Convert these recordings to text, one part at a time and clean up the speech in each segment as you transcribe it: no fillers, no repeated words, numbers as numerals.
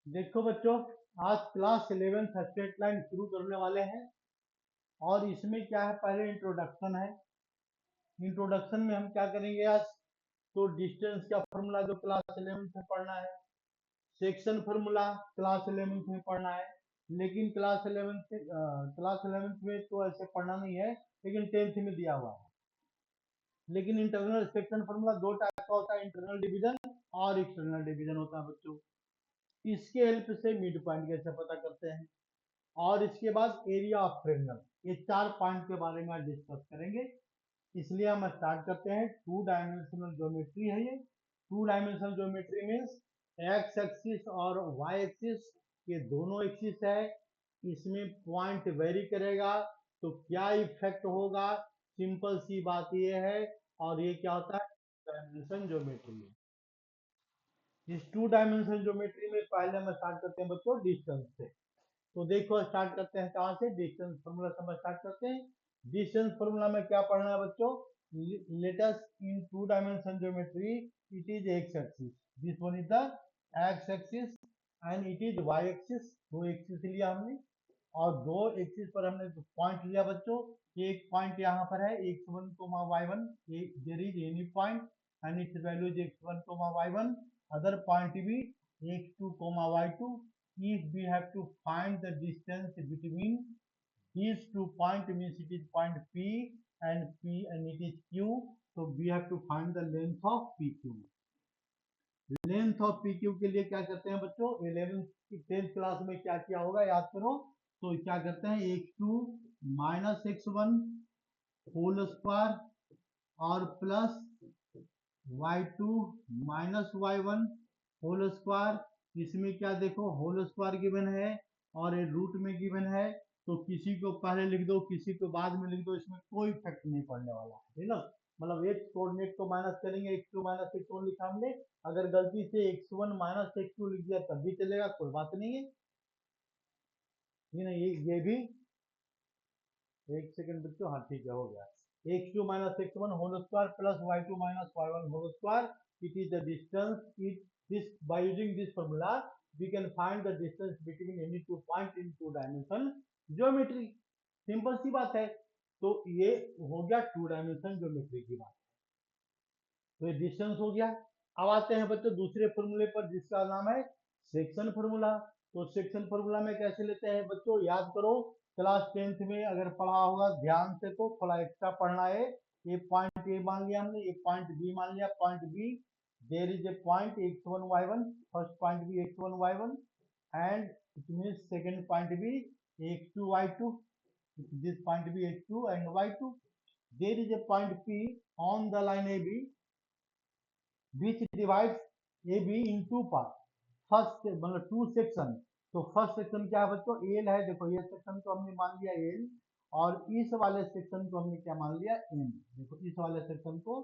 देखो बच्चों, आज क्लास 11th स्ट्रेट लाइन शुरू करने वाले हैं और इसमें क्या है, पहले इंट्रोडक्शन है। इंट्रोडक्शन में हम क्या करेंगे आज, तो डिस्टेंस का फॉर्मूला जो क्लास 11th में पढ़ना है, सेक्शन फॉर्मूला क्लास 11th में पढ़ना है। लेकिन क्लास 11th में तो ऐसे पढ़ना नहीं है, लेकिन 10th में दिया हुआ है। लेकिन इंटरनल सेक्शन फॉर्मूला दो टाइप का होता है, इंटरनल डिवीजन और एक्सटर्नल डिवीजन होता है बच्चों। इसके हेल्प से मिड पॉइंट कैसे पता करते हैं, और इसके बाद एरिया ऑफ ट्रायंगल, ये चार पॉइंट के बारे में आज डिस्कस करेंगे। इसलिए हम स्टार्ट करते हैं। टू डायमेंशनल ज्योमेट्री है ये। Two dimensional geometry means x axis और वाई एक्सिस, ये दोनों एक्सिस है। इसमें पॉइंट वेरी करेगा तो क्या इफेक्ट होगा, सिंपल सी बात ये है। और ये क्या होता है, डायमेंशन ज्योमेट्री। इस टू डायमेंशनल ज्योमेट्री में पहले हम स्टार्ट करते हैं बच्चों डिस्टेंस से। तो देखो स्टार्ट करते हैं कहाँ से, डिस्टेंस फॉर्मूला से हम स्टार्ट करते हैं। डिस्टेंस फॉर्मूला में क्या पढ़ना है बच्चों, let us in two dimension geometry it is X axis, this one is the X axis and it is Y axis. दो एक्सिस लिया हमने और दो एक्सिस पर हमने पॉइंट लिया बच्चों। एक पॉइंट यहाँ पर है x1 y1, there is any point and its value is x1 y1, other point be x2 y2. If we have to find the distance between these 2 points, means it is point P and it is Q, so we have to find the length of PQ. Length of PQ के लिए क्या करते हैं बच्चों, 10th class में क्या किया होगा याद करो। तो क्या करते हैं, x2 minus x1 whole square और plus y2 minus y1 whole square. इसमें क्या देखो, होल स्क्वायर गिवन है और रूट में गिवन है, तो किसी को पहले लिख दो किसी को बाद में लिख दो, इसमें कोई इफेक्ट नहीं पड़ने वाला है, ठीक ना। मतलब एक्स कोऑर्डिनेट को माइनस करेंगे, x2 माइनस x1 लिखा हमने, अगर गलती से x1 माइनस x2 लिख दिया तब भी चलेगा, कोई बात नहीं है। ये ना, ये भी एक सेकंड बच्चों, हाँ ठीक है, हो गया। x2 minus x1 whole square plus y2 minus y1 whole square, it is the distance. It this by using this formula we can find the distance between any two point in two dimension geometry। Simple सी बात है। तो ये हो गया to dimension geometry की बात। तो ये डिस्टेंस हो गया। अब आते हैं बच्चों दूसरे फॉर्मूले पर जिसका नाम है सेक्शन फॉर्मूला। तो सेक्शन फॉर्मूला में कैसे लेते हैं बच्चों, याद करो, क्लास 10th में अगर पढ़ा होगा ध्यान से तो थोड़ा एक्स्ट्रा पढ़ना है। ये पॉइंट ए मान लिया हमने, ये पॉइंट बी मान लिया, point B there is a point x1 y1, first point B x1 y1 and it means second point B x2 y2, this point b x2 and y2. There is a point P on the line AB which divides AB in two parts, first मतलब to section. तो first section क्या है बच्चों, L है। देखो ये section को हमने मान लिया एल, और इस वाले सेक्शन को हमने क्या मान लिया, एम। देखो इस वाले सेक्शन को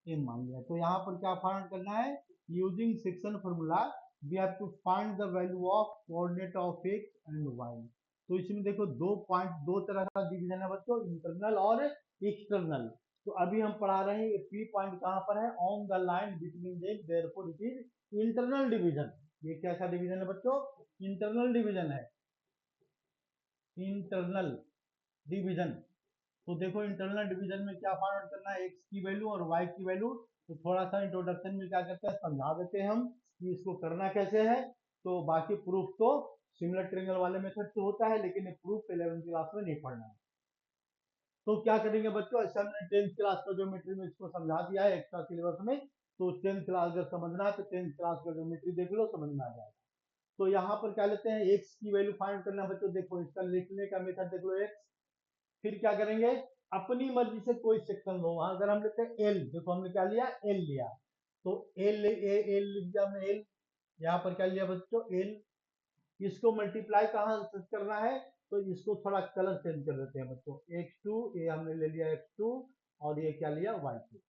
एम मान लिया। तो यहाँ पर क्या फाइंड करना है, using section formula we have to find the value of coordinate of X and Y. तो इसमें देखो दो पॉइंट, दो तरह का डिवीजन है बच्चों, इंटरनल और एक्सटर्नल। तो अभी हम पढ़ा रहे हैं पी पॉइंट कहाँ पर है, on the line between them, therefore it is internal division. ये कैसा डिवीजन है बच्चों, इंटरनल डिवीजन है, इंटरनल डिवीजन। तो देखो इंटरनल डिवीजन में क्या फाइंड करना है, एक्स की वैल्यू और वाई की वैल्यू। तो थोड़ा सा इंट्रोडक्शन में क्या करते हैं, समझा देते हैं हम कि इसको करना कैसे है। तो बाकी प्रूफ तो सिमिलर ट्रायंगल वाले मेथड से होता है, लेकिन ये प्रूफ 11th क्लास में नहीं पढ़ना है। तो क्या करेंगे बच्चों, ऐसा हमने 10th क्लास का ज्योमेट्री में इसको समझा दिया है एक्स्ट्रा सिलेबस में। तो 10th क्लास अगर समझना है तो 10th क्लास का ज्योमेट्री देख लो, समझ में आ जाएगा। तो यहाँ पर क्या लेते हैं, एक्स की वैल्यू फाइंड करना है बच्चों। देखो इसका लिखने का मेथड देख लो, एक्स। फिर क्या करेंगे, अपनी मर्जी से कोई सेक्शन लो। वहां अगर हम लेते हैं एल, देखो हमने क्या लिया, एल लिया, तो एल एल लिख दिया हमने एल। यहाँ पर क्या लिया बच्चों, एल। इसको मल्टीप्लाई कहाँ से करना है, तो इसको थोड़ा कलर चेंज कर देते हैं बच्चों। x2 ये हमने ले लिया x2, और ये क्या लिया y2।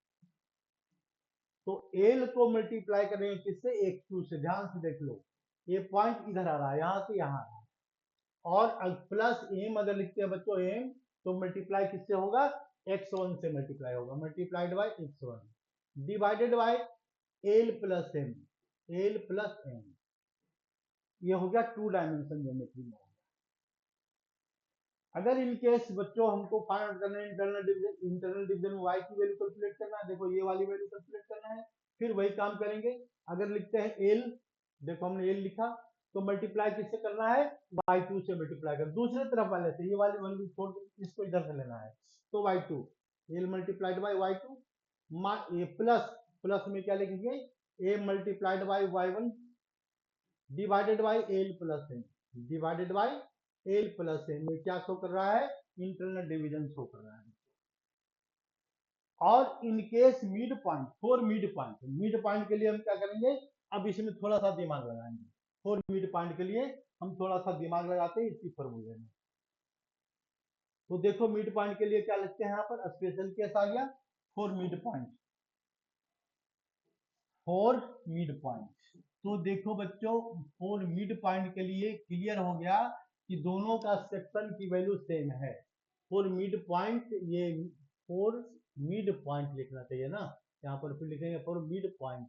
तो l को मल्टीप्लाई करेंगे किससे, x2 से। ध्यान से देख लो, ये पॉइंट इधर आ रहा है, यहां से यहां आ रहा है। और प्लस एम अगर लिखते हैं बच्चों, एम तो मल्टीप्लाई किससे होगा, x1 से मल्टीप्लाई होगा, multiplied by x1 divided by L plus M, L plus M. ये हो गया 2 डायमेंशन ज्योमेट्री में। अगर इन केस बच्चों हमको फाइंड आउट करना है इंटरनल डिवीजन में y की वैल्यू कैलकुलेट करना है, देखो ये वाली वैल्यू कैलकुलेट करना है, फिर वही काम करेंगे। अगर लिखते हैं l, देखो हमने l लिखा, तो मल्टीप्लाई किससे करना है, y2 से मल्टीप्लाई कर, दूसरे तरफ वाले से, ये वाली वैल्यू छोड़ इसको इधर से लेना है, तो y2 l multiplied by y2 plus, plus में क्या लिखेंगे, a multiplied by y1 divided by l plus n, divided by l plus n में क्या शो कर रहा है, इंटरनल डिवीजन शो कर रहा है। और in case mid point, for mid point के लिए हम क्या करेंगे, अब इसमें थोड़ा सा दिमाग लगाएंगे। फॉर मिड पॉइंट के लिए हम थोड़ा सा दिमाग लगाते हैं इसी फॉर्मूले में। तो देखो मिड पॉइंट के लिए क्या लिखते हैं, यहाँ पर स्पेशल केस आ गया, for mid point, for mid point. तो देखो बच्चों, फॉर मिड पॉइंट के लिए क्लियर हो गया कि दोनों का सेक्शन की वैल्यू सेम है। फॉर मिड पॉइंट, ये फॉर मिड पॉइंट लिखना चाहिए ना, यहाँ पर फिर लिखेंगे फॉर मिड पॉइंट,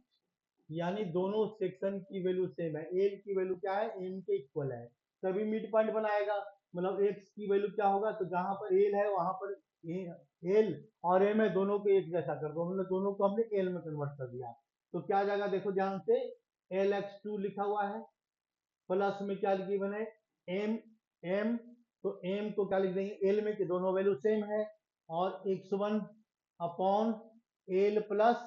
यानी दोनों सेक्शन की वैल्यू सेम है, एल की वैल्यू क्या है, एम के इक्वल है, तभी मिड पॉइंट बनाएगा। मतलब एक्स की वैल्यू क्या होगा, तो जहां पर एल है वहां पर एल और एम है, दोनों को एक जैसा कर दो, मतलब दोनों को हमने एल में कन्वर्ट कर दिया। तो क्या आ जाएगा, देखो ध्यान से, एल एक्स टू लिखा हुआ है, प्लस में क्या गिवन है, एम एम, तो एम को क्या लिख देंगे एल में, कि दोनों वैल्यू सेम है, और x1 upon L plus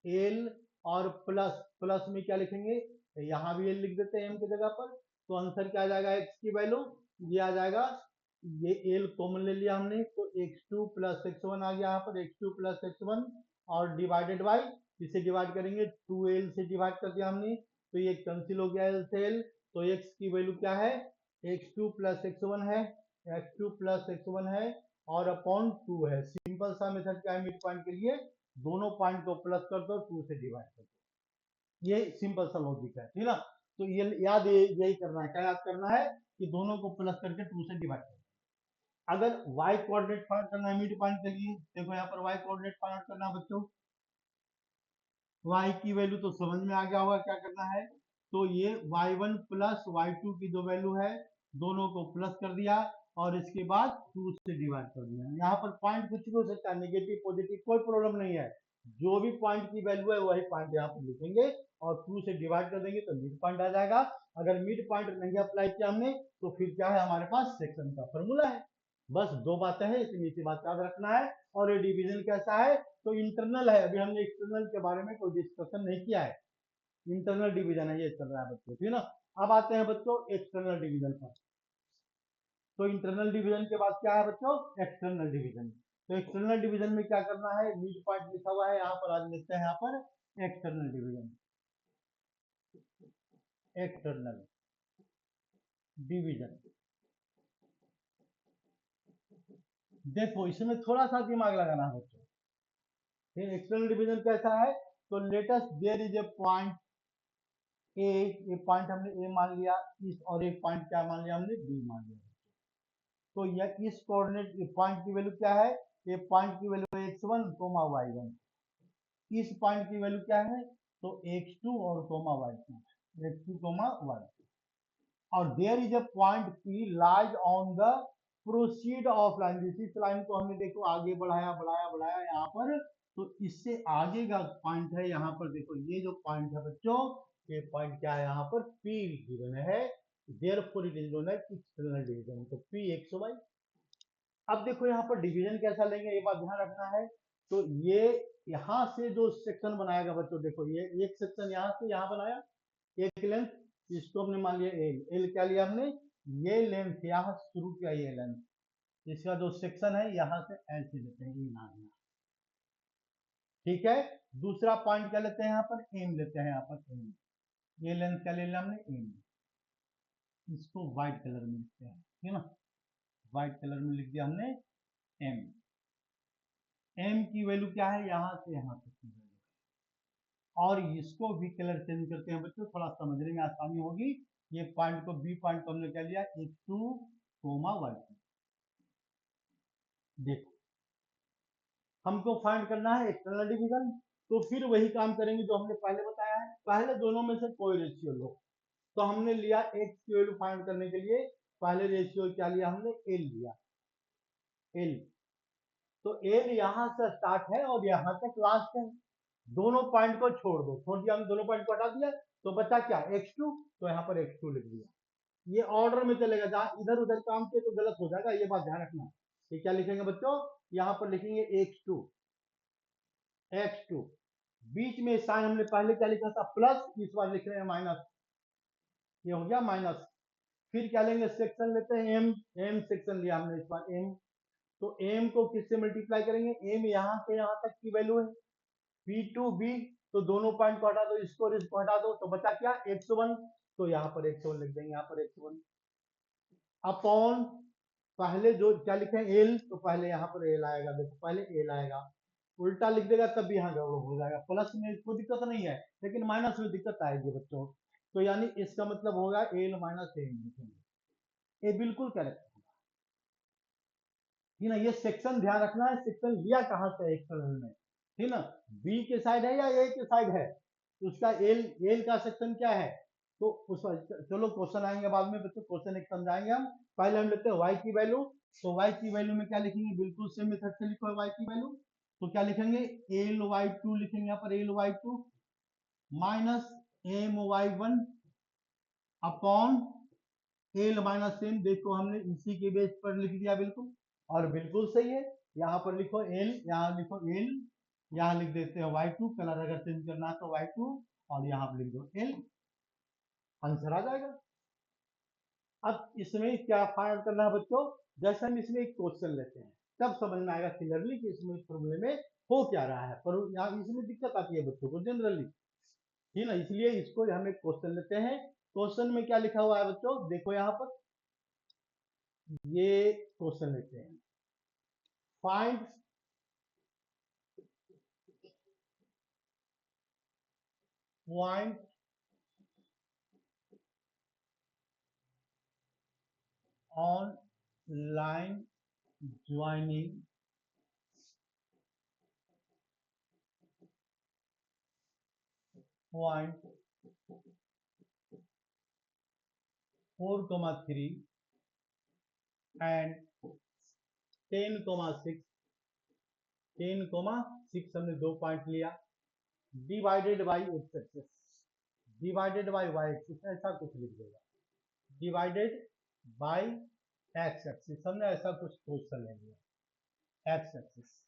L, और प्लस, प्लस में क्या लिखेंगे, यहाँ भी एल लिख देते हैं एम की जगह पर, तो आंसर क्या आ जाएगा, एक्स की वैल्यू ये आ जाएगा, ये एल कॉमन ले लिया हमने, तो x2 प्लस x1 आ गया यहाँ पर, x2 प्लस x1 और डिवाइडेड बाई, इसे डिवाइड करेंगे 2l से डिवाइड कर दिया हमने, तो ये कैंसिल हो गया l से l, तो x की वैल्यू क्या है, x2 प्लस x1 है, x2 प्लस x1 है, और अपॉन 2 है। सिंपल सा मेथड क्या है मिड पॉइंट के लिए, दोनों पॉइंट को प्लस कर दो, 2 से डिवाइड कर दो, ये सिंपल सा लॉजिक है, ठीक ना। तो ये याद, यही करना है, क्या याद करना है, कि दोनों को प्लस करके 2 से डिवाइड कर। अगर y कोऑर्डिनेट फाइंड करना है मिड पॉइंट के लिए, देखो यहाँ पर y कोऑर्डिनेट फाइंड करना है बच्चों, y की वैल्यू तो समझ में आ गया होगा क्या करना है, तो ये y1 प्लस y2 की जो वैल्यू है, दोनों को प्लस कर दिया, और इसके बाद 2 से डिवाइड कर दिया। यहाँ पर पॉइंट कुछ भी हो सकता है, नेगेटिव पॉजिटिव कोई प्रॉब्लम नहीं है, जो भी पॉइंट की वैल्यू है वही पॉइंट यहाँ पर लिखेंगे, और 2 से डिवाइड कर देंगे तो मिड पॉइंट आ जाएगा। अगर मिड पॉइंट नहीं अप्लाई किया हमने, तो फिर क्या है, हमारे पास सेक्शन का फॉर्मूला है। बस दो बातें हैं, इतनी सी बात याद रखना है। और ये डिवीजन कैसा है, तो इंटरनल है, अभी हमने एक्सटर्नल के बारे में कोई डिस्कशन नहीं किया है, इंटरनल डिवीजन है, ये चल रहा है बच्चों, ठीक है ना। अब आते हैं बच्चों एक्सटर्नल डिवीजन पर। तो इंटरनल डिवीजन के बाद क्या है बच्चों, एक्सटर्नल डिवीजन। तो एक्सटर्नल डिवीजन में क्या करना है, मिड पॉइंट लिखा हुआ है यहाँ पर, आज लिखते हैं यहाँ पर एक्सटर्नल डिवीजन, एक्सटर्नल डिवीजन। देखो इसमें थोड़ा सा दिमाग लगाना है बच्चों, एक्सटर्नल डिवीजन कैसा है, तो latest there is a point A, ये पॉइंट हमने ए मान लिया, इस और एक पॉइंट क्या मान लिया हमने, बी मान लिया। तो यह इस कोऑर्डिनेट पॉइंट की वैल्यू क्या है, ये पॉइंट की वैल्यू है x1 कोमा y1, इस पॉइंट की वैल्यू क्या है, तो x2 और coma y2, x2 comma y2, और there is a point p lies on the proceed of line, इस लाइन को हमने देखो आगे बढ़ाया बढ़ाया बढ़ाया यहाँ पर, तो इससे आगे का पॉइंट है यहाँ पर, देखो ये जो पॉइंट है बच्चों, ये पॉइंट क्या है यहाँ पर, p गिवन है, therefore it is known as external division, तो p x y। अब देखो यहाँ पर डिवीजन कैसा लेंगे, ये बात ध्यान रखना है। तो ये यहाँ से जो सेक्शन बनाएगा बच्चों, देखो ये एक सेक्शन यहाँ से यहाँ बनाया, एक लेंथ, इसको हमने मान लिया एल, एल क्या लिया हमने, ये लेंथ यहाँ शुरू किया, ये लेंथ, इसका जो सेक्शन है यहाँ से ऐसे लेते हैं, ये ठीक है। दूसरा पॉइंट क्या लेते हैं यहाँ पर, एम लेते हैं यहाँ पर, एम, ये लेंथ क्या ले लिया हमने, एम, इसको व्हाइट कलर में लिखते हैं, ठीक है ना, व्हाइट कलर में लिख दिया हमने एम, एम की वैल्यू क्या है, यहाँ से यहाँ तक की वैल्यू, और इसको भी कलर चेंज करते हैं बच्चों, थोड़ा समझने में आसानी होगी। ये पॉइंट को, बी पॉइंट को हमने क्या लिया, x2 कोमा y2। देखो हमको फाइंड करना है एक्सटर्नल डिवीजन, तो फिर वही काम करेंगे जो हमने पहले बताया है, पहले दोनों में से कोई रेशियो लो, तो हमने लिया एक्स की वैल्यू फाइंड करने के लिए पहले रेशियो क्या लिया हमने, एल लिया, एल। तो एल यहां से स्टार्ट है और यहां तक लास्ट है, दोनों पॉइंट को छोड़ दिया हमने, दोनों पॉइंट को हटा दिया, तो बचा क्या, x2, तो यहाँ पर x2 लिख दिया। ये ऑर्डर में चलेगा, जहां इधर उधर काम किए तो गलत हो जाएगा, ये बात ध्यान रखना। ये क्या लिखेंगे बच्चों, यहाँ पर लिखेंगे x2, x2, बीच में साइन हमने पहले क्या लिखा था प्लस, इस बार लिख रहे हैं माइनस, ये हो गया माइनस। फिर क्या लेंगे, सेक्शन लेते हैं एम, एम सेक्शन लिया हमने इस बार एम, तो एम को किससे मल्टीप्लाई करेंगे, एम यहाँ से यहाँ तक की वैल्यू है P2B, तो दोनों पॉइंट को हटा दो, इसको और इसको हटा दो, तो बचा क्या, x1, तो यहाँ पर x1 लिख देंगे, यहाँ पर x1 अपॉन, पहले जो क्या लिखे एल, तो पहले यहाँ पर एल आएगा, देखो पहले एल आएगा, उल्टा लिख देगा तब भी यहाँ गड़बड़ हो जाएगा, प्लस में कोई दिक्कत नहीं है लेकिन माइनस में दिक्कत आएगी बच्चों, तो यानी इसका मतलब होगा एल माइनस एल लिखेंगे, ये बिल्कुल करेक्ट है ना। ये सेक्शन ध्यान रखना है, सेक्शन लिया कहाँ से एक्सटर्नल में, ठीक ना, बी के साइड है या ए के साइड है, उसका एल, एल का सेक्शन क्या है, तो उस, चलो क्वेश्चन आएंगे बाद में बच्चों, क्वेश्चन एक समझाएंगे हम, पहले हम लेते हैं y की वैल्यू, तो y की वैल्यू में क्या लिखेंगे, बिल्कुल सेम मेथड से लिखो y की वैल्यू, तो क्या लिखेंगे, एल वाई टू लिखेंगे यहाँ पर, L Y two minus M Y one upon L minus M, देखो हमने इसी के बेस पर लिख दिया बिल्कुल, और बिल्कुल सही है, यहाँ पर लिखो एल, यहाँ लिखो एल, यहाँ लिख देते हैं y2, कलर अगर चेंज करना है तो y2, और यहाँ पर लिख दो एल, आंसर आ जाएगा। अब इसमें क्या फाइंड करना है बच्चों, जैसे हम इसमें एक क्वेश्चन लेते हैं तब समझ में आएगा क्लियरली कि इसमें फॉर्मूले में हो क्या रहा है, पर यहाँ इसमें दिक्कत आती है बच्चों को जनरली, ठीक ना, इसलिए इसको हम एक क्वेश्चन लेते हैं। क्वेश्चन में क्या लिखा हुआ है बच्चों, देखो यहाँ पर, ये क्वेश्चन लेते हैं, find point on line joining point 4,3 and 10,6, 10,6 हमने दो पॉइंट लिया, divided by X axis, divided by Y axis, ऐसा कुछ लिख देगा, डिवाइडेड बाई एक्स एक्सिस, हमने ऐसा कुछ क्वेश्चन ले लिया, एक्स एक्सिस,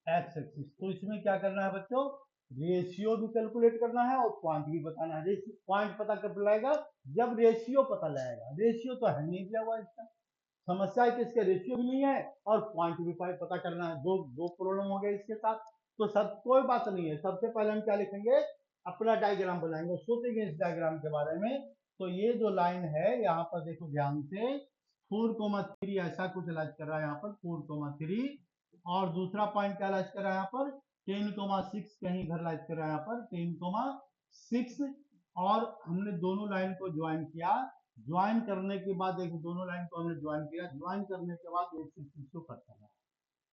एक्स एक्सिस, तो इसमें क्या करना है बच्चों, रेशियो भी कैलकुलेट करना है और पॉइंट भी बताना है। पॉइंट पता कब लगाएगा, जब रेशियो पता लगाएगा, रेशियो तो है नहीं दिया हुआ इसका, समस्या है कि इसका रेशियो भी नहीं है और पॉइंट भी पता करना है, दो दो प्रॉब्लम हो गए इसके साथ, तो सब कोई बात नहीं है, सबसे पहले हम क्या लिखेंगे, अपना डायग्राम बनाएंगे, सोचेंगे इस डायग्राम के बारे में। तो ये जो लाइन है यहाँ पर देखो ध्यान से, 4,3 ऐसा कुछ लाइज कर रहा है यहाँ पर 4,3, और दूसरा पॉइंट क्या लाइज कर रहा है यहाँ पर 10,6, कहीं इधर लाइज कर रहा है यहाँ पर 10,6, और हमने दोनों लाइन को ज्वाइन किया, ज्वाइन करने के बाद देखो दोनों लाइन को हमने ज्वाइन किया, ज्वाइन करने के बाद एक्स एक्सिस को कट करना है,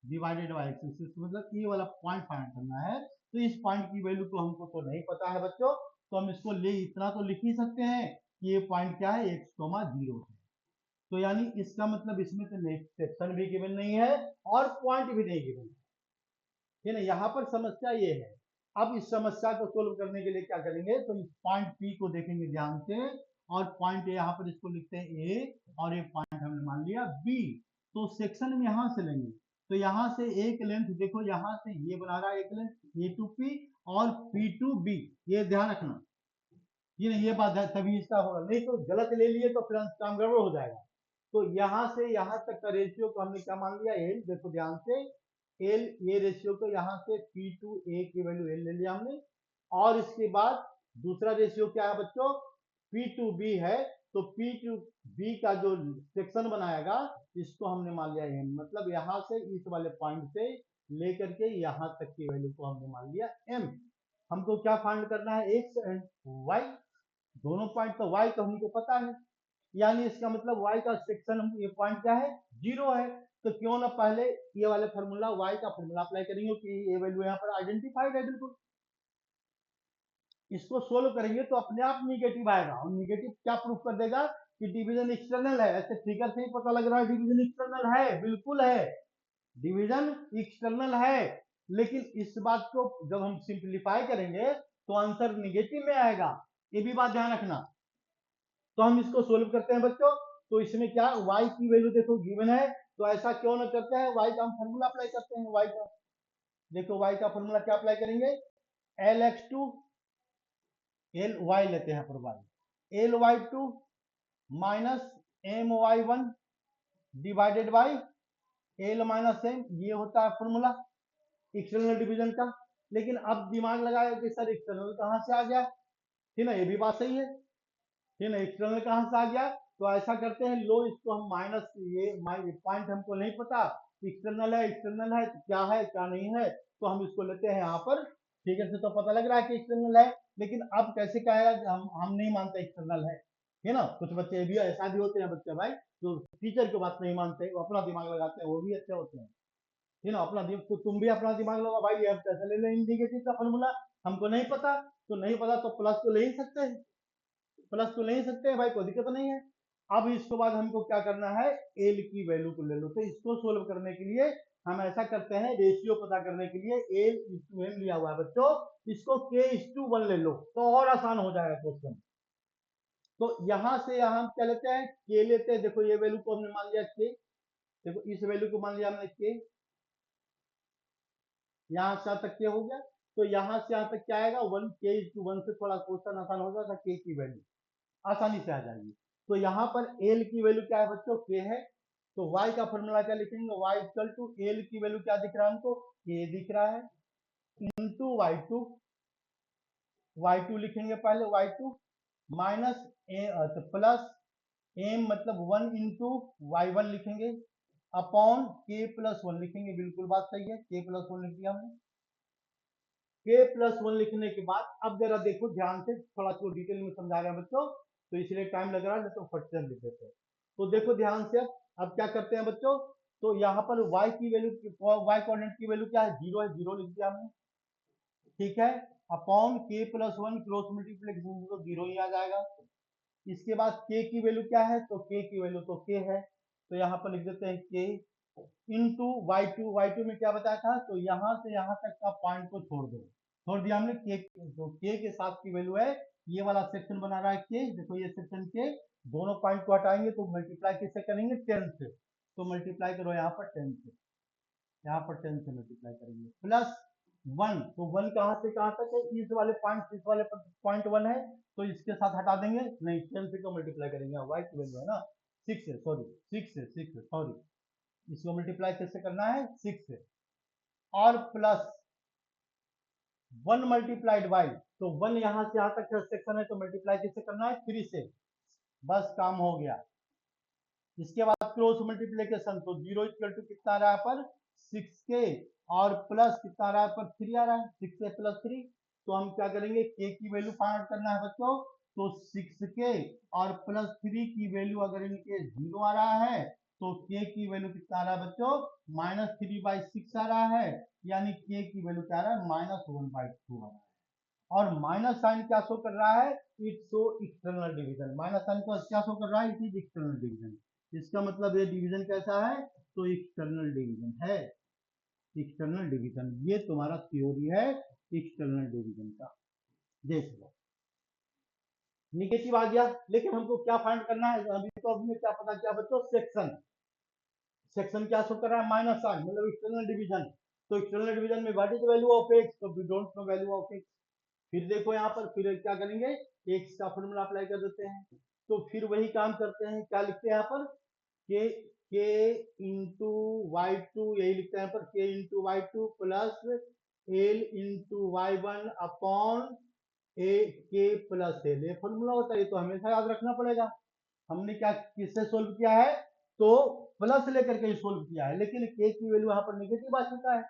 डिवाइडेड बाय एक्स एक्सिस, मतलब ये वाला पॉइंट फाइंड करना है। तो इस पॉइंट की वैल्यू तो हमको तो नहीं पता है बच्चों, तो हम इसको ले इतना तो लिख ही सकते हैं कि ये पॉइंट क्या है, x,0 है, तो यानी इसका मतलब इसमें तो नेक्स्ट सेक्शन भी गिवन नहीं है और पॉइंट भी नहीं गिवन है ना, यहाँ पर समस्या ये है। अब इस समस्या को सोल्व करने के लिए क्या करेंगे, तो इस पॉइंट पी को देखेंगे ध्यान से, और पॉइंट यहाँ पर इसको लिखते हैं ए, और ये पॉइंट हमने मान लिया बी, तो सेक्शन में यहाँ से लेंगे, तो यहाँ से एक लेंथ देखो, यहाँ से ये बना रहा है एक लेंथ ए टू पी और पी टू बी, ये ध्यान रखना, ये बात है, तभी इसका होगा, नहीं तो गलत ले लिए तो फिर काम गड़बड़ हो जाएगा। तो यहाँ से यहाँ तक का रेशियो को हमने क्या मान लिया, एल, देखो ध्यान से, एल, ये रेशियो को यहाँ से पी टू ए की वैल्यू एल ले लिया हमने, और इसके बाद दूसरा रेशियो क्या है बच्चों, पी टू बी है, तो पी टू बी का जो सेक्शन बनाएगा इसको हमने मान लिया एम, मतलब यहाँ से इस वाले पॉइंट से लेकर के यहाँ तक की वैल्यू को हमने मान लिया एम। हमको क्या फाइंड करना है, एक्स एंड वाई, दोनों पॉइंट तो y तो हमको पता है, यानी इसका मतलब y का सेक्शन हम ये पॉइंट क्या है, 0 है, तो क्यों ना पहले ये वाले फार्मूला y का फार्मूला अप्लाई करेंगे कि ये वैल्यू यहाँ पर आइडेंटिफाइड है बिल्कुल, इसको सोल्व करेंगे तो अपने आप निगेटिव आएगा, और निगेटिव क्या प्रूफ कर देगा कि डिवीजन एक्सटर्नल है। ऐसे फिगर से ही पता लग रहा है डिवीजन एक्सटर्नल है, बिल्कुल है, डिवीजन एक्सटर्नल है। लेकिन इस बात को जब हम सिंप्लीफाई करेंगे तो आंसर निगेटिव में आएगा, ये भी बात ध्यान रखना। तो हम इसको सोल्व करते हैं बच्चों। तो इसमें क्या y की वैल्यू देखो गिवन है, तो ऐसा क्यों ना करते हैं, y का हम फॉर्मूला अप्लाई करते हैं। y का देखो, y का फॉर्मूला क्या अप्लाई करेंगे, lx2 ly लेते हैं पर y, ly2 minus my1 divided by l minus m, ये होता है फॉर्मूला एक्सटर्नल डिवीजन का। लेकिन अब दिमाग लगाया कि सर एक्सटर्नल कहां से आ गया, ठीक ना, ये भी बात सही है, ठीक ना, एक्सटर्नल कहां से आ गया। तो ऐसा करते हैं, लो इसको हम माइनस, ये पॉइंट हमको नहीं पता एक्सटर्नल है तो क्या है क्या नहीं है, तो हम इसको लेते हैं यहाँ पर। ठीक है, तो पता लग रहा है कि एक्सटर्नल है, लेकिन अब कैसे क्या है, हम नहीं मानते एक्सटर्नल है ना। कुछ बच्चे भी ऐसा भी होते हैं बच्चे भाई, जो टीचर की बात नहीं मानते, वो अपना दिमाग लगाते हैं, वो भी अच्छे होते हैं, है ना। अपना तो तुम भी अपना दिमाग लगा भाई, अब कैसे ले लें इंडिकेटिव का फॉर्मूला, हमको नहीं पता, तो नहीं पता तो प्लस तो ले ही सकते हैं, प्लस तो ले ही सकते हैं भाई, कोई दिक्कत नहीं है। अब इसके बाद हमको क्या करना है, एल की वैल्यू को ले लो। तो इसको सोल्व करने के लिए हम ऐसा करते हैं, रेशियो पता करने के लिए एल इस टू एम लिया हुआ है बच्चों, इसको के इस टू वन ले लो तो और आसान हो जाएगा क्वेश्चन। तो यहां से यहां हम क्या लेते हैं, के लेते हैं। देखो ये वैल्यू को हमने मान लिया के, देखो इस वैल्यू को मान लिया हमने के, यहाँ से तक के हो गया। तो यहाँ से यहाँ तक क्या आएगा, वन, के इस टू वन से थोड़ा क्वेश्चन आसान हो जाएगा, के की वैल्यू आसानी से आ जाएगी। तो यहाँ पर एल की वैल्यू क्या है बच्चों, के है। तो y का फॉर्मूला क्या लिखेंगे, y इक्वल टू एल की वैल्यू क्या दिख रहा है हमको, के दिख रहा है, इंटू y2 लिखेंगे पहले, y2 माइनस तो प्लस एम मतलब वन इंटू y1 लिखेंगे, अपॉन के प्लस वन लिखेंगे, बिल्कुल बात सही है, के प्लस वन लिख दिया हमने। के प्लस वन लिखने के बाद अब जरा देखो ध्यान से, थोड़ा सा डिटेल में समझा रहे हैं बच्चों, तो इसलिए टाइम लग रहा है, तो फट से लिख देते हैं। तो देखो ध्यान से, अब क्या करते हैं बच्चों, तो यहाँ पर y की वैल्यू, y कोऑर्डिनेट की वैल्यू क्या है, जीरो है, जीरो लिख दिया हमने, ठीक है। अपॉन के प्लस वन, क्रॉस मल्टीप्लिकेशन तो जीरो ही आ जाएगा। इसके बाद k की वैल्यू क्या है, तो k की वैल्यू तो k है, तो यहाँ पर लिख देते हैं k इंटू y2 में क्या बताया था, तो यहाँ से यहाँ तक का पॉइंट को छोड़ दो, छोड़ दिया हमने के, जो के के साथ की वैल्यू है, ये वाला सेक्शन बना रहा है के, देखो ये सेक्शन के, दोनों पॉइंट को हटाएंगे तो मल्टीप्लाई किससे करेंगे, 10 से, तो मल्टीप्लाई करो यहाँ पर 10 से, यहाँ पर 10 से मल्टीप्लाई करेंगे, प्लस वन, तो वन कहाँ से कहाँ तक है, इस वाले पॉइंट, इस वाले पॉइंट वन है, तो इसके साथ हटा देंगे, नहीं 10 से तो मल्टीप्लाई करेंगे, वाई की वैल्यू है ना 6 है, सॉरी 6 है सॉरी, इसको मल्टीप्लाई कैसे करना है, 6 से, और प्लस वन मल्टीप्लाइड बाई, तो वन यहां से यहां तक सेक्शन है, तो मल्टीप्लाई कैसे करना है, 3 से, बस काम हो गया। इसके बाद क्रॉस मल्टीप्लीकेशन, तो जीरो इक्वल टू कितना आ रहा है पर 6k, और प्लस कितना आ रहा है पर 3 आ रहा है, 6 से प्लस 3, तो हम क्या करेंगे, k की वैल्यू फाइंड आउट करना है बच्चों, तो 6k और प्लस 3 की वैल्यू अगर इनके जीरो आ रहा है, तो k की वैल्यू कितना आ रहा है बच्चों, माइनस 3/6 आ रहा है, यानी k की वैल्यू क्या आ रहा है, -1/2 आ रहा है। और माइनस साइन क्या शो कर रहा है, it show external division, minus sign को क्या शो कर रहा है, इट इज एक्सटर्नल डिवीजन। इसका मतलब ये डिवीजन कैसा है, तो एक्सटर्नल डिवीजन है, एक्सटर्नल डिवीजन, ये तुम्हारा थ्योरी है एक्सटर्नल डिवीजन का। देख लो निगेटिव आ गया, लेकिन हमको क्या फाइंड करना है, अभी तो हमने क्या पता किया बच्चों, सेक्शन, सेक्शन क्या शो कर रहा है, माइनस साइन मतलब एक्सटर्नल डिवीजन। तो एक्सटर्नल डिवीजन में what is value of X, तो we don't know value of X. फिर देखो यहाँ पर, फिर क्या करेंगे, एक्स का फॉर्मूला अप्लाई कर देते हैं, तो फिर वही काम करते हैं, क्या लिखते हैं यहाँ पर, के इंटू y2, यही लिखते हैं यहाँ पर, K into y2 plus L into y1 upon A K plus L, ये फॉर्मूला होता है, ये तो हमेशा याद रखना पड़ेगा। हमने क्या किससे सोल्व किया है, तो प्लस लेकर के सोल्व किया है, लेकिन के की वैल्यू यहाँ पर नेगेटिव आ चुका है,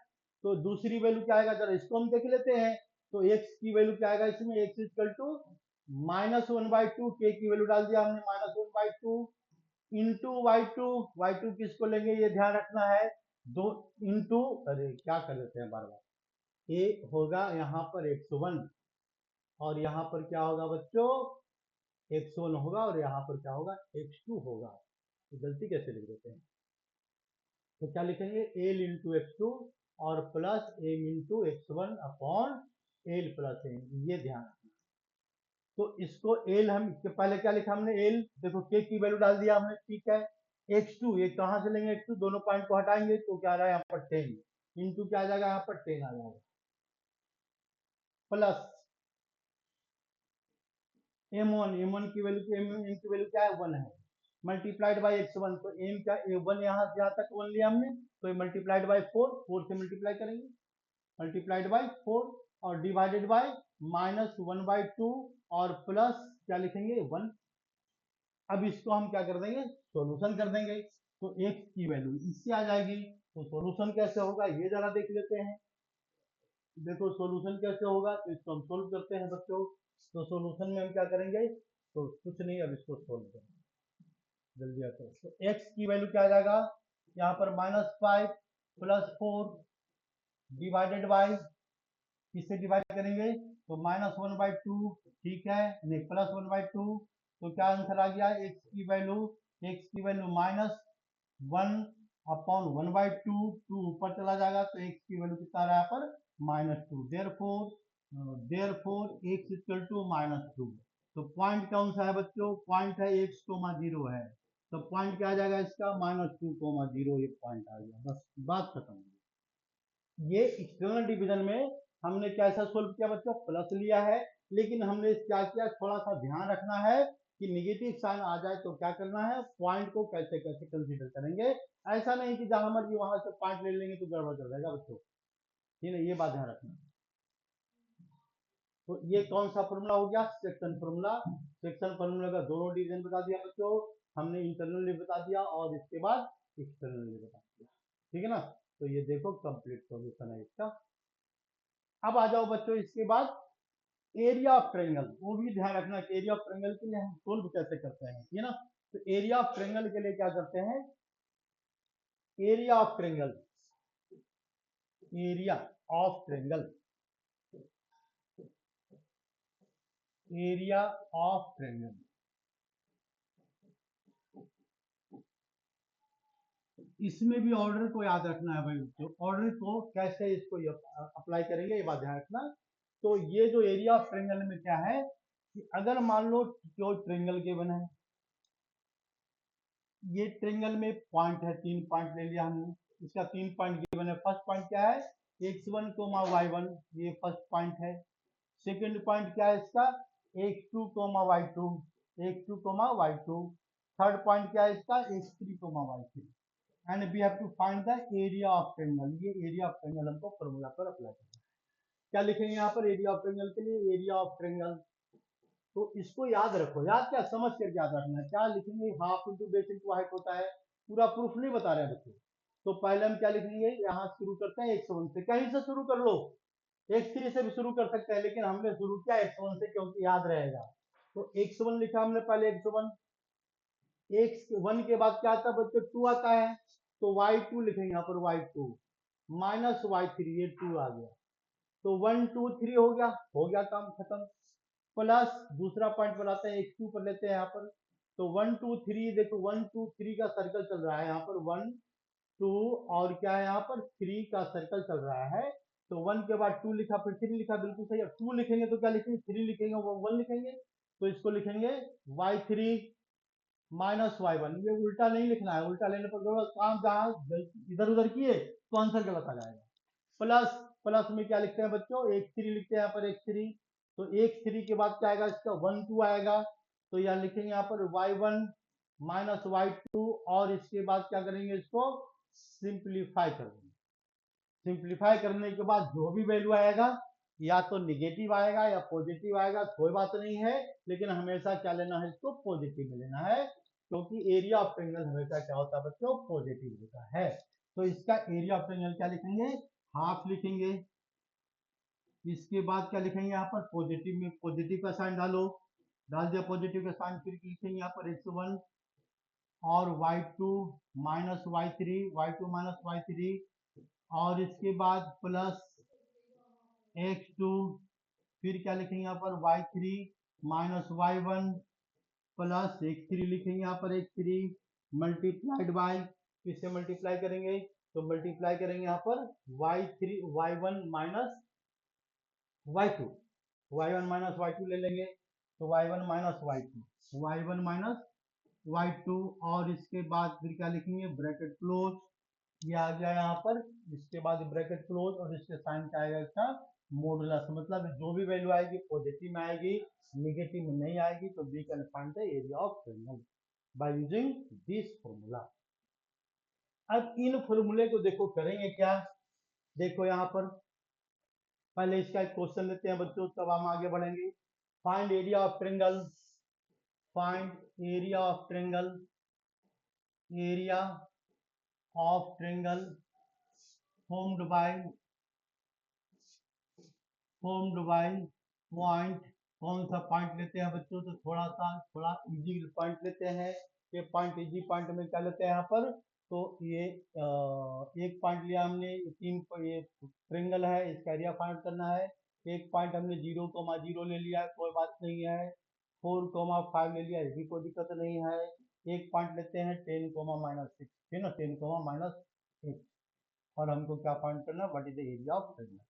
तो दूसरी वैल्यू क्या आएगा, जरा इसको हम देख लेते हैं। तो x की वैल्यू क्या आएगा इसमें, x इक्वल टू -1/2, के की वैल्यू डाल दिया हमने -1/2 इंटू y2 किसको लेंगे ये ध्यान रखना है, दो इंटू, अरे क्या कर देते हैं बार बार, ए होगा यहाँ पर 101, और यहाँ पर क्या होगा बच्चों, x1 होगा और यहाँ पर क्या होगा, x2 होगा। तो गलती कैसे लिख देते हैं, तो क्या लिखेंगे, एल इंटू x2 और plus M into x1 upon L plus M, ये ध्यान रखना। तो इसको एल हम पहले क्या लिखा हमने, एल देखो के की वैल्यू डाल दिया हमने, ठीक है। x2 ये कहाँ से लेंगे, x2 दोनों पॉइंट को हटाएंगे तो क्या आ रहा है यहाँ पर 10 इंटू क्या आ जाएगा, यहाँ पर 10 आ जाएगा, प्लस m1 की वैल्यू, m की वैल्यू क्या है, 1 है, मल्टीप्लाइड बाई x1, तो m क्या, a1 यहाँ से यहाँ तक 1 लिया हमने, तो ये मल्टीप्लाइड बाई 4 से मल्टीप्लाई करेंगे, मल्टीप्लाइड बाई 4 और डिवाइडेड बाई -1/2 और प्लस क्या लिखेंगे 1। अब इसको हम क्या कर देंगे, सॉल्यूशन कर देंगे, तो x की वैल्यू इससे आ जाएगी। तो सॉल्यूशन कैसे होगा ये जरा देख लेते हैं। देखो सॉल्यूशन कैसे होगा, तो इसको हम सोल्व करते हैं बच्चों। तो सॉल्यूशन में हम क्या करेंगे, तो कुछ नहीं, अब इसको सोल्व करेंगे, जल्दी आते। तो x की वैल्यू क्या आ जाएगा, यहाँ पर -5 प्लस 4 डिवाइडेड बाई, किससे डिवाइड करेंगे, तो -1/2, ठीक है, नहीं +1/2, तो क्या आंसर आ गया, x की वैल्यू -1/1/2, 2 ऊपर चला जाएगा तो x की वैल्यू कितना आ रहा है यहाँ पर, -2, देयरफॉर x इक्वल टू -2। तो पॉइंट कौन सा है बच्चों, पॉइंट है x,0 है, तो पॉइंट क्या आ जाएगा इसका, -2,0, ये पॉइंट आ गया, बस बात खत्म। ये एक्सटर्नल डिवीजन में हमने कैसा सोल्व किया बच्चों, प्लस लिया है, लेकिन हमने क्या किया, थोड़ा सा ध्यान रखना है कि निगेटिव साइन आ जाए तो क्या करना है, पॉइंट को कैसे कैसे कंसीडर करेंगे। ऐसा नहीं कि जहां मर्जी वहां से पॉइंट ले लेंगे तो गड़बड़ कर जाएगा बच्चों, ठीक है, ये बात ध्यान रखना। तो ये कौन सा फॉर्मूला हो गया, सेक्शन फॉर्मूला। सेक्शन फॉर्मूला का दोनों डिवीजन बता दिया बच्चों, हमने इंटरनली बता दिया और इसके बाद एक्सटर्नली बता दिया, ठीक है ना। तो ये देखो कंप्लीट सॉल्यूशन है इसका। अब आ जाओ बच्चों इसके बाद एरिया ऑफ ट्रायंगल, वो भी ध्यान रखना कि एरिया ऑफ ट्रायंगल के लिए हम सोल्व कैसे करते हैं, ठीक है ना। तो एरिया ऑफ ट्रायंगल के लिए क्या करते हैं, area of triangle, area of triangle, area of triangle, इसमें भी ऑर्डर को याद रखना है भाई, तो ऑर्डर को कैसे इसको अप्लाई करेंगे ये बात ध्यान रखना। तो ये जो एरिया ऑफ ट्रायंगल में क्या है कि अगर मान लो जो ट्रायंगल गिवन है, ये ट्रायंगल में पॉइंट है, 3 पॉइंट ले लिया हमने, इसका 3 पॉइंट गिवन है। फर्स्ट पॉइंट क्या है, x1, y1, ये फर्स्ट पॉइंट है। सेकंड पॉइंट क्या है इसका, x2, y2, x2, y2। Third point क्या है इसका, x3, y3। And we have to find the area of triangle, ये एरिया ऑफ ट्रायंगल हमको फॉर्मूला पर अप्लाई करना है। क्या लिखेंगे यहाँ पर एरिया ऑफ ट्रायंगल के लिए, एरिया ऑफ ट्रायंगल, तो इसको याद रखो, याद क्या समझ कर याद रखना है, क्या लिखेंगे, half into base into height होता है, पूरा प्रूफ नहीं बता रहे बच्चों। तो पहले हम क्या लिखेंगे, यहाँ शुरू करते हैं x1 से, कहीं से शुरू कर लो, x3 से भी शुरू कर सकते हैं, लेकिन हमने शुरू किया x1 से क्योंकि याद रहेगा। तो x1 लिखा हमने पहले, x1, x1 के बाद क्या आता है बच्चों, 2 आता है, तो y2 लिखेंगे यहाँ पर, y2 -y3, ये 2 आ गया, तो 1 2 3 हो गया काम खत्म। प्लस दूसरा पॉइंट बनाते हैं, x2 पर लेते हैं यहाँ पर, तो 1 2 3, देखो 1 2 3 का सर्कल चल रहा है यहाँ पर, 1 2 और क्या है यहाँ पर 3 का सर्कल चल रहा है। तो 1 के बाद 2 लिखा, फिर 3 लिखा, बिल्कुल सही। अब 2 लिखेंगे तो क्या लिखेंगे, 3 लिखेंगे, वो 1 लिखेंगे, तो इसको लिखेंगे y3 -y1। ये उल्टा नहीं लिखना है, उल्टा लेने पर काम जहां इधर उधर किए तो आंसर गलत आ जाएगा। प्लस, प्लस में क्या लिखते हैं बच्चों, x3 लिखते हैं यहाँ पर, x3, तो x3 के बाद क्या आएगा इसका, 1 2 आएगा, तो यहाँ लिखेंगे यहाँ पर y1 -y2, और इसके बाद क्या करेंगे, इसको सिंप्लीफाई कर देंगे। सिंप्लीफाई करने के बाद जो भी वैल्यू आएगा, या तो निगेटिव आएगा या पॉजिटिव आएगा, कोई बात नहीं है, लेकिन हमेशा क्या लेना है, इसको पॉजिटिव में लेना है, क्योंकि एरिया ऑफ ट्रायंगल हमेशा क्या होता है बच्चों, पॉजिटिव होता है। तो इसका एरिया ऑफ ट्रायंगल क्या लिखेंगे, हाफ लिखेंगे। इसके बाद क्या लिखेंगे यहाँ पर, पॉजिटिव में पॉजिटिव का साइन डालो, डाल दिया पॉजिटिव का साइन, फिर लिखेंगे यहाँ पर x1 और y2 -y3, और इसके बाद प्लस x2, फिर क्या लिखेंगे यहाँ पर y3 minus y1 plus x3 लिखेंगे यहाँ पर x3 मल्टीप्लाइड बाय, किससे मल्टीप्लाई करेंगे, तो मल्टीप्लाई करेंगे यहाँ पर y3 y1 minus y2, y1 minus y2 ले लेंगे, तो y1 minus y1 minus y2, और इसके बाद फिर क्या लिखेंगे ब्रैकेट क्लोज, ये आ गया यहाँ पर, इसके बाद ब्रैकेट क्लोज और इसके साइन क्या आएगा इसका मॉडुलस, मतलब जो भी वैल्यू आएगी पॉजिटिव में आएगी, निगेटिव में नहीं आएगी, तो we can find the area of triangle by using this formula. अब इन फॉर्मूले को देखो करेंगे क्या, देखो यहाँ पर पहले इसका एक क्वेश्चन लेते हैं बच्चों, तब हम आगे बढ़ेंगे। Find area of triangle, find area of triangle, area of triangle formed by point, कौन सा पॉइंट लेते हैं बच्चों, तो थोड़ा इजी पॉइंट लेते हैं, ये पॉइंट इजी पॉइंट में क्या लेते हैं यहाँ पर, तो ये एक पॉइंट लिया हमने, ये ट्रायंगल है, इसका एरिया फाइंड करना है, एक पॉइंट हमने 0,0 ले लिया, कोई बात नहीं है, 4,5 ले लिया, ये भी कोई दिक्कत नहीं है, एक पॉइंट लेते हैं 10,-6, है ना, 10,-6, और हमको क्या फाइंड करना है, what is the area of triangle.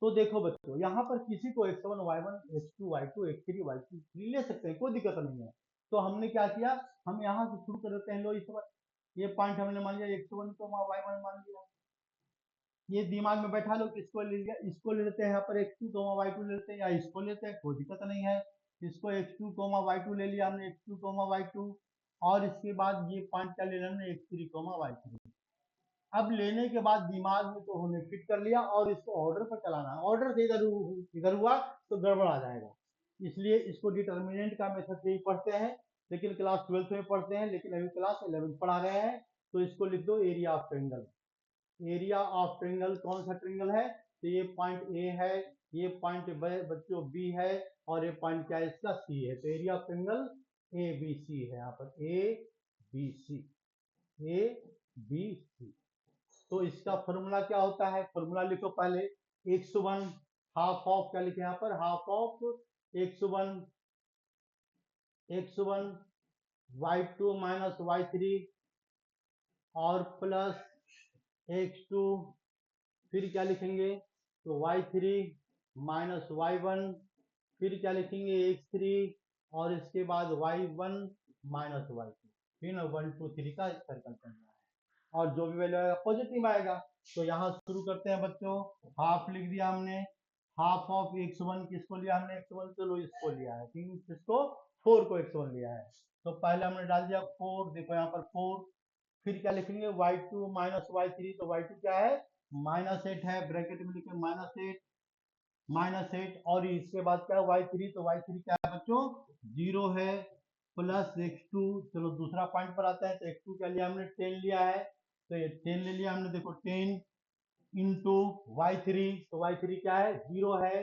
तो देखो बच्चों यहाँ पर किसी को x1 y1 x2 y2 x3 y3 ले सकते हैं, कोई दिक्कत नहीं है, तो हमने क्या किया, हम यहाँ से शुरू कर देते हैं, लो इस ये पॉइंट हमने मान लिया x1 को y1 मान लिया, ये दिमाग में बैठा लो, किसको ले लिया, इसको ले लेते हैं यहाँ पर x2 y2 ले लेते हैं, या इसको लेते हैं, कोई दिक्कत नहीं है, इसको x2 y2 ले लिया हमने, x2 y2, और इसके बाद ये पॉइंट क्या ले लिया हमने x3 y3। अब लेने के बाद दिमाग में तो हमने फिट कर लिया, और इसको ऑर्डर पर चलाना है, ऑर्डर से इधर हुआ तो गड़बड़ आ जाएगा, इसलिए इसको डिटर्मिनेंट का मेथड से ही पढ़ते हैं, लेकिन क्लास 12th में पढ़ते हैं, लेकिन अभी क्लास 11th पढ़ा रहे हैं, तो इसको लिख दो area of triangle. Area of triangle कौन सा ट्रायंगल है, तो ये पॉइंट ए है, ये पॉइंट बच्चों बी है, और ये पॉइंट क्या है इसका सी है, तो area of triangle A B C है, यहाँ पर ए बी सी, ए बी सी। तो इसका फॉर्मूला क्या होता है, फॉर्मूला लिखो पहले, x1 हाफ ऑफ, क्या लिखे यहाँ पर, half of x1 y2 minus y3 और प्लस x2, फिर क्या लिखेंगे, तो y3 माइनस y1, फिर क्या लिखेंगे x3, और इसके बाद y1 माइनस y2, फिर 1 2 3 का सर्कल करना है, और जो भी वैल्यू आएगा पॉजिटिव आएगा। तो यहाँ शुरू करते हैं बच्चों, हाफ लिख दिया हमने, हाफ ऑफ x1 किसको लिया हमने, x1 चलो इसको लिया है, किसको 4 को x1 लिया है, तो पहले हमने डाल दिया 4, देखो यहाँ पर 4, फिर क्या लिखेंगे y2 माइनस y3, तो y2 क्या है -8 है, ब्रैकेट में लिखे -8, और इसके बाद क्या है y3, तो y3 क्या है बच्चों 0 है, प्लस x2, चलो दूसरा पॉइंट पर आता है, तो x2 क्या लिया हमने 10 लिया है, तो ये 10 ले लिया हमने, देखो 10 इंटू y3, तो y3 क्या है 0 है,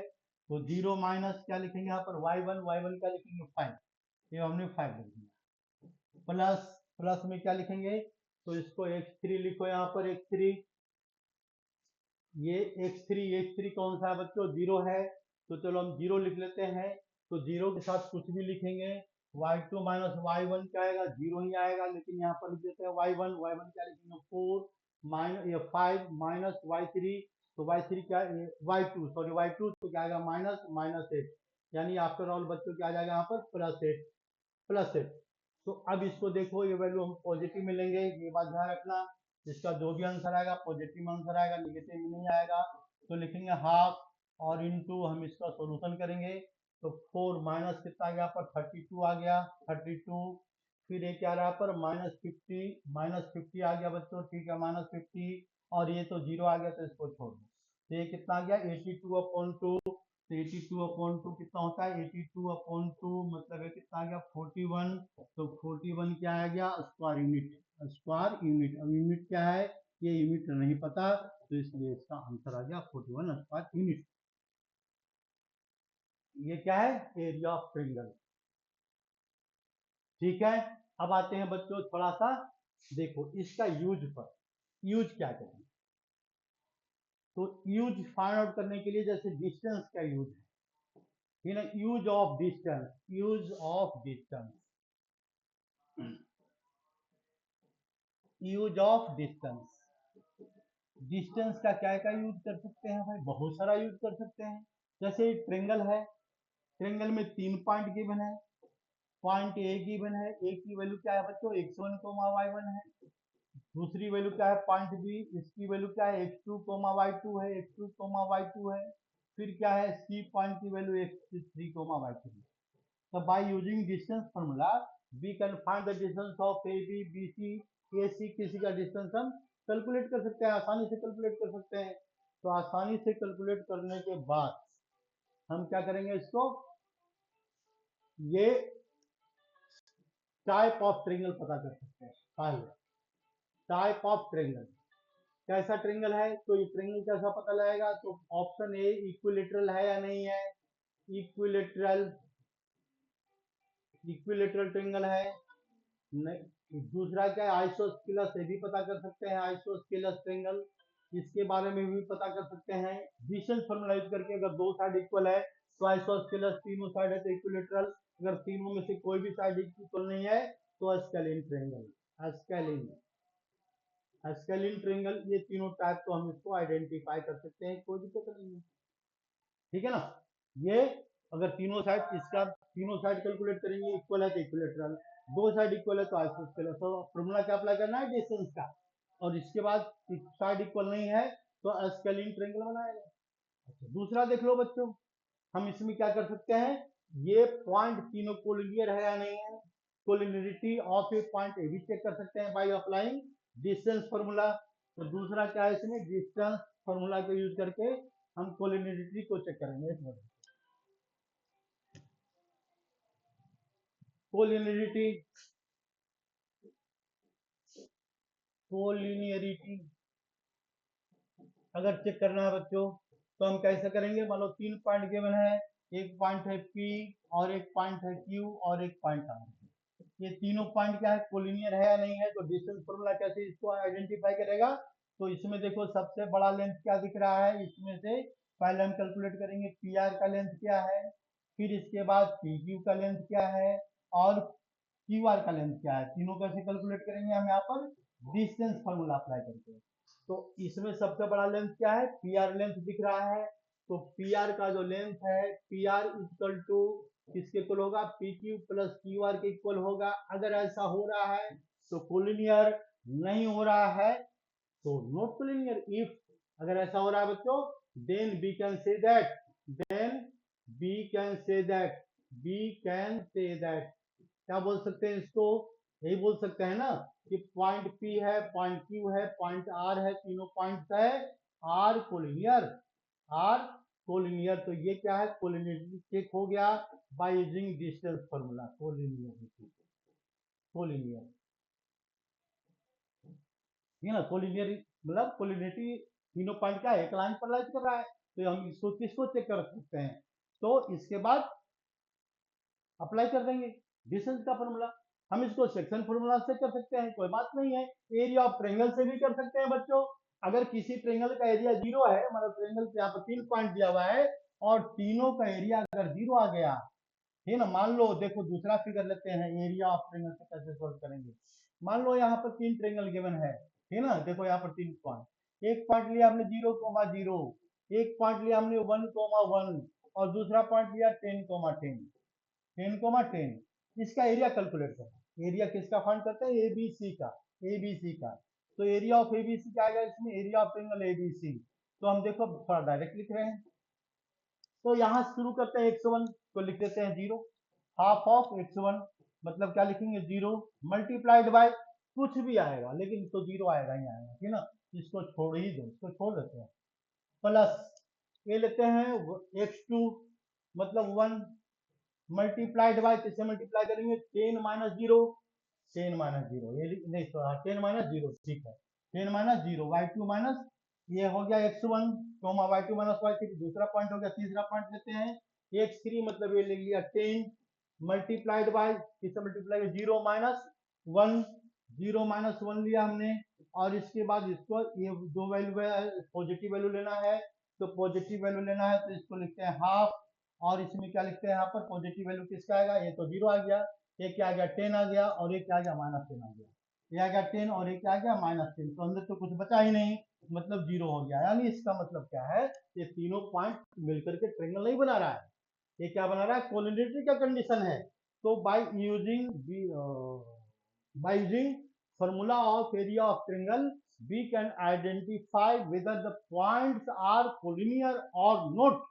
तो 0 माइनस क्या लिखेंगे यहाँ पर y1 क्या लिखेंगे 5, ये हमने 5 लिख दिया, प्लस प्लस में क्या लिखेंगे, तो इसको x3 लिखो यहाँ पर x3, ये x3 कौन सा है बच्चों 0 है, तो चलो हम 0 लिख लेते हैं, तो 0 के साथ कुछ भी लिखेंगे, y2 माइनस y1 क्या आएगा 0 ही आएगा, लेकिन यहाँ पर लिख देते हैं y1 क्या लिखेंगे 4 माइनस ये 5 माइनस y3, तो y3 क्या y2 तो क्या आएगा -8, यानी आफ्टर ऑल बच्चों क्या आ जाएगा यहाँ पर +8। तो अब इसको देखो, ये वैल्यू हम पॉजिटिव में लेंगे, ये बात ध्यान रखना, इसका जो भी आंसर आएगा पॉजिटिव में आंसर आएगा, निगेटिव में नहीं आएगा, तो लिखेंगे हाफ, और इनटू हम इसका सॉल्यूशन करेंगे, तो 4 माइनस कितना आ गया पर 32 आ गया, 32, फिर ये क्या रहा पर -50 आ गया बच्चों, ठीक है -50, और ये तो 0 आ गया, तो इसको छोड़ दो, तो ये कितना आ गया 82/2, तो 82/2 कितना होता है 82/2 मतलब है कितना आ गया 41, तो 41 क्या आ गया स्क्वायर यूनिट, अब यूनिट क्या है ये यूनिट नहीं पता, तो इसलिए इसका आंसर आ गया 41 स्क्वायर यूनिट। ये क्या है एरिया ऑफ ट्रायंगल, ठीक है। अब आते हैं बच्चों थोड़ा सा देखो इसका यूज पर, यूज क्या करें, तो यूज फाइंड आउट करने के लिए जैसे डिस्टेंस का यूज है ना, use of distance, use of distance, use of distance, distance का क्या क्या यूज कर सकते हैं भाई, बहुत सारा यूज कर सकते हैं। जैसे ट्रेंगल है, ट्रेंगल में 3 पॉइंट गिवन है, पॉइंट ए गिवन है, ए की वैल्यू क्या है बच्चों x1 y1 है, दूसरी वैल्यू क्या है पॉइंट बी, इसकी वैल्यू क्या है x2 y2 है, x2 y2 है, फिर क्या है सी पॉइंट की वैल्यू x3 y3 है। So by using distance formula we can find the distance of AB, BC, AC, किसी का डिस्टेंस हम कैलकुलेट कर सकते हैं, आसानी से कैलकुलेट कर सकते हैं। तो आसानी से कैलकुलेट करने के बाद हम क्या करेंगे, इसको ये टाइप ऑफ ट्रेंगल पता कर सकते हैं। पहले टाइप ऑफ ट्रेंगल, कैसा ट्रेंगल है, तो ये ट्रेंगल कैसा पता लगेगा, तो ऑप्शन ए इक्विलेटरल है या नहीं है, इक्विलेटरल, इक्विलेटरल ट्रेंगल है नहीं। दूसरा क्या है आइसोस्केलस, ये भी पता कर सकते हैं, आइसोस्केलस ट्रेंगल, इसके बारे में भी पता कर सकते हैं डिस्टेंस फॉर्मूला यूज करके। अगर दो साइड इक्वल है तो आइसोस्केलस, तीनों साइड है तो इक्विलेटरल, अगर तीनों में से कोई भी साइड इक्वल नहीं है तो scalene triangle, scalene, scalene triangle, ये तीनों टाइप को हम इसको आइडेंटिफाई कर सकते हैं, कोई दिक्कत नहीं है, ठीक है ना। ये अगर तीनों साइड, इसका तीनों साइड कैलकुलेट करेंगे इक्वल है तो इक्विलेटरल, दो साइड इक्वल है तो आइसोस्केलस, तो फॉर्मूला क्या अप्लाई करना है डिस्टेंस का, और इसके बाद साइड इक्वल नहीं है तो स्केलिन ट्रायंगल बनाएगा। अच्छा दूसरा देख लो बच्चों, हम इसमें क्या कर सकते हैं, ये पॉइंट तीनों कोलिनियर है या नहीं है, कोलिनियरिटी ऑफ ए पॉइंट ये भी चेक कर सकते हैं बाय अप्लाइंग डिस्टेंस फॉर्मूला। तो दूसरा क्या है इसमें, डिस्टेंस फॉर्मूला को यूज करके हम कोलिनियरिटी को चेक करेंगे। कोलिनियरिटी, कोलिनियरिटी अगर चेक करना है बच्चों तो हम कैसे करेंगे, मान लो 3 पॉइंट गिवन है, एक पॉइंट है P और एक पॉइंट है Q और एक पॉइंट R, ये तीनों पॉइंट क्या है कोलिनियर है या नहीं है, तो डिस्टेंस फॉर्मूला कैसे इसको आइडेंटिफाई करेगा। तो इसमें देखो सबसे बड़ा लेंथ क्या दिख रहा है, इसमें से पहले हम कैलकुलेट करेंगे PR का लेंथ क्या है, फिर इसके बाद PQ का लेंथ क्या है और QR का लेंथ क्या है, तीनों कैसे कैलकुलेट करेंगे हम यहाँ पर डिस्टेंस फॉर्मूला अप्लाई करके। तो इसमें सबसे बड़ा लेंथ क्या है, PR लेंथ दिख रहा है, तो PR का जो लेंथ है PR इक्वल टू किसके इक्वल होगा, PQ प्लस QR के इक्वल होगा। अगर ऐसा हो रहा है तो कोलिनियर, नहीं हो रहा है तो नॉट कोलिनियर। इफ अगर ऐसा हो रहा है बच्चों then we can say that, then we can say that, we can say that, क्या बोल सकते हैं इसको, यही बोल सकते हैं ना कि पॉइंट P है, पॉइंट Q है, पॉइंट R है, तीनों पॉइंट है R कोलिनियर, R कोलिनियर। तो ये क्या है कोलिनियरिटी चेक हो गया by using distance formula, collinearity, collinear, ठीक है ना। कोलिनियर मतलब कोलिनियरिटी तीनों पॉइंट क्या है एक लाइन पर लाइट कर रहा है, तो हम इसको किसको चेक कर सकते हैं, तो इसके बाद अप्लाई कर देंगे डिस्टेंस का फॉर्मूला। हम इसको सेक्शन फॉर्मूला से कर सकते हैं, कोई बात नहीं है, एरिया ऑफ ट्रेंगल से भी कर सकते हैं बच्चों। अगर किसी ट्रेंगल का एरिया 0 है, मतलब ट्रेंगल पे यहाँ पर 3 पॉइंट दिया हुआ है और तीनों का एरिया अगर 0 आ गया है ना, मान लो देखो दूसरा फिगर लेते हैं, एरिया ऑफ ट्रेंगल से कैसे सोल्व करेंगे। मान लो यहाँ पर 3 ट्रेंगल गिवन है, ठीक है ना, देखो यहाँ पर 3 पॉइंट, एक पॉइंट लिया हमने 0,0, एक पॉइंट लिया हमने 1,1 और दूसरा पॉइंट लिया 10,10, 10,10, इसका एरिया कैलकुलेट करना, एरिया किसका फाइंड करते हैं, एबीसी का, एबीसी का। तो एरिया ऑफ एबीसी क्या आएगा इसमें, एरिया ऑफ ट्रायंगल एबीसी। तो हम देखो थोड़ा डायरेक्ट लिख रहे हैं, तो यहाँ शुरू करते हैं x1 तो लिख देते हैं 0, हाफ ऑफ x1 मतलब क्या लिखेंगे 0 मल्टीप्लाइड बाय कुछ भी आएगा लेकिन तो 0 आएगा ही आएगा, ठीक है ना, इसको छोड़ ही दो, इसको छोड़ देते हैं, प्लस ये लेते हैं x2 मतलब 1 मल्टीप्लाइड बाय, किससे मल्टीप्लाई करेंगे 10 माइनस 0, 10 माइनस 0 ये नहीं 10 माइनस 0, ठीक है 10 माइनस 0 y2 माइनस ये हो गया x1 coma y2 minus y3, दूसरा पॉइंट हो गया, तीसरा पॉइंट लेते हैं x3 मतलब ये ले लिया 10 मल्टीप्लाइड बाय, किससे मल्टीप्लाई 0 माइनस 1, 0 माइनस 1 लिया हमने और इसके बाद इसको ये दो वैल्यू पॉजिटिव वैल्यू लेना है, तो पॉजिटिव वैल्यू लेना है तो इसको लिखते हैं हाफ, और इसमें क्या लिखते हैं यहाँ पर पॉजिटिव वैल्यू किसका आएगा, ये तो 0 आ गया, ये क्या आ गया 10 आ गया, और ये क्या आ गया -10 आ गया, ये आ गया 10 और ये क्या आ गया -10, तो अंदर तो कुछ बचा ही नहीं, मतलब 0 हो गया। यानी इसका मतलब क्या है, ये तीनों पॉइंट मिलकर के ट्रायंगल नहीं बना रहा है, ये क्या बना रहा है, कोलिनिटी का कंडीशन है। तो by using formula of area of triangle we can identify whether the points are collinear or not।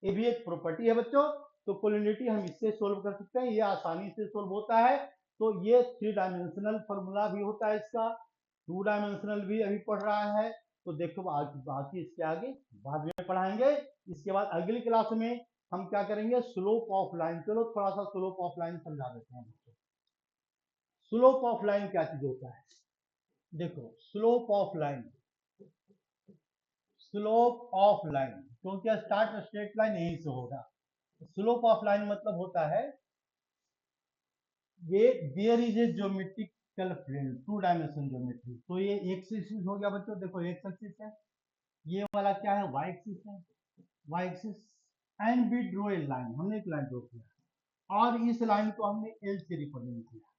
ये भी एक प्रॉपर्टी है बच्चों। तो कोलिनिटी हम इससे सोल्व कर सकते हैं, ये आसानी से सोल्व होता है। तो ये 3 डायमेंशनल फॉर्मूला भी होता है इसका, 2 डायमेंशनल भी अभी पढ़ रहा है। तो देखो बाकी इसके आगे बाद में पढ़ाएंगे। इसके बाद अगली क्लास में हम क्या करेंगे, स्लोप ऑफ लाइन। चलो थोड़ा सा स्लोप ऑफ लाइन समझा देते हैं बच्चों। स्लोप ऑफ लाइन क्या चीज होता है, देखो slope of line, slope of line क्योंकि स्टार्ट स्ट्रेट लाइन यहीं से होगा। स्लोप ऑफ लाइन मतलब होता है ये there is a geometrical plane, 2 dimension geometry. तो ये एक्स एक्सिस हो गया बच्चों, देखो एक्स एक्सिस है, ये वाला क्या है वाई एक्सिस है, Y axis, and be draw a line, हमने एक लाइन ड्रॉ किया और इस लाइन को हमने एल से रिप्रेजेंट किया,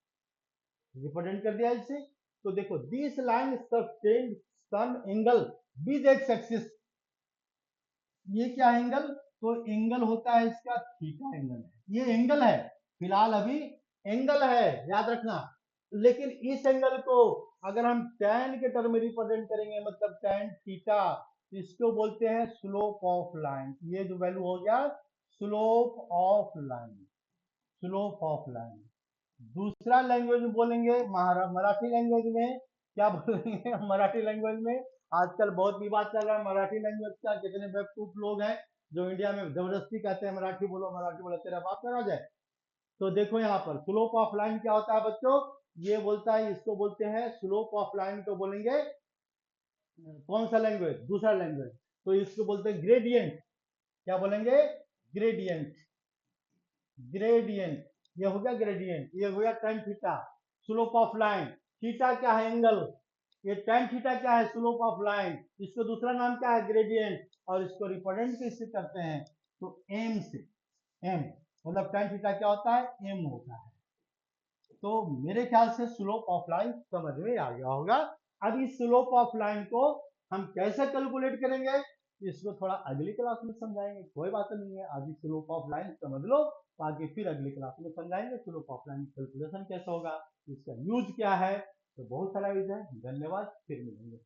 रिप्रेजेंट कर दिया इससे। तो देखो this line sustained some angle with X axis, ये क्या एंगल, तो एंगल होता है इसका थीटा एंगल है, ये एंगल है फिलहाल अभी एंगल है याद रखना। लेकिन इस एंगल को अगर हम tan के टर्म में रिप्रेजेंट करेंगे मतलब tan थीटा, इसको बोलते हैं स्लोप ऑफ लाइन। ये जो वैल्यू हो गया slope of line, slope of line. दूसरा लैंग्वेज में बोलेंगे मराठी लैंग्वेज में क्या बोलेंगे मराठी लैंग्वेज में आजकल बहुत विवाद चल रहा है मराठी लैंग्वेज का। कितने बेवकूफ लोग हैं जो इंडिया में जबरदस्ती कहते हैं मराठी बोलो तेरा बाप करा जाए। तो देखो यहाँ पर स्लोप ऑफ लाइन क्या होता है बच्चों, ये बोलता है, इसको बोलते हैं स्लोप ऑफ लाइन को बोलेंगे कौन सा लैंग्वेज, दूसरा लैंग्वेज, तो इसको बोलते हैं ग्रेडियंट। क्या बोलेंगे, ग्रेडियंट, ग्रेडियंट। ये हो गया ग्रेडियंट, ये हो गया tan theta, slope of line. Theta क्या है एंगल, ये tan थीटा क्या है स्लोप ऑफ लाइन, इसको दूसरा नाम क्या है ग्रेडियंट, और इसको रिप्रेजेंट किससे करते हैं तो m से, m मतलब tan थीटा क्या होता है m होता है। तो मेरे ख्याल से स्लोप ऑफ लाइन समझ में आ गया होगा। अब इस स्लोप ऑफ लाइन को हम कैसे कैलकुलेट करेंगे इसको थोड़ा अगली क्लास में समझाएंगे, कोई बात नहीं है, अभी स्लोप ऑफ लाइन समझ लो, बाकी फिर अगली क्लास में समझाएंगे स्लोप ऑफ लाइन कैलकुलेशन कैसे होगा, इसका यूज क्या है। तो बहुत सारा यूज है, धन्यवाद, फिर मिलेंगे।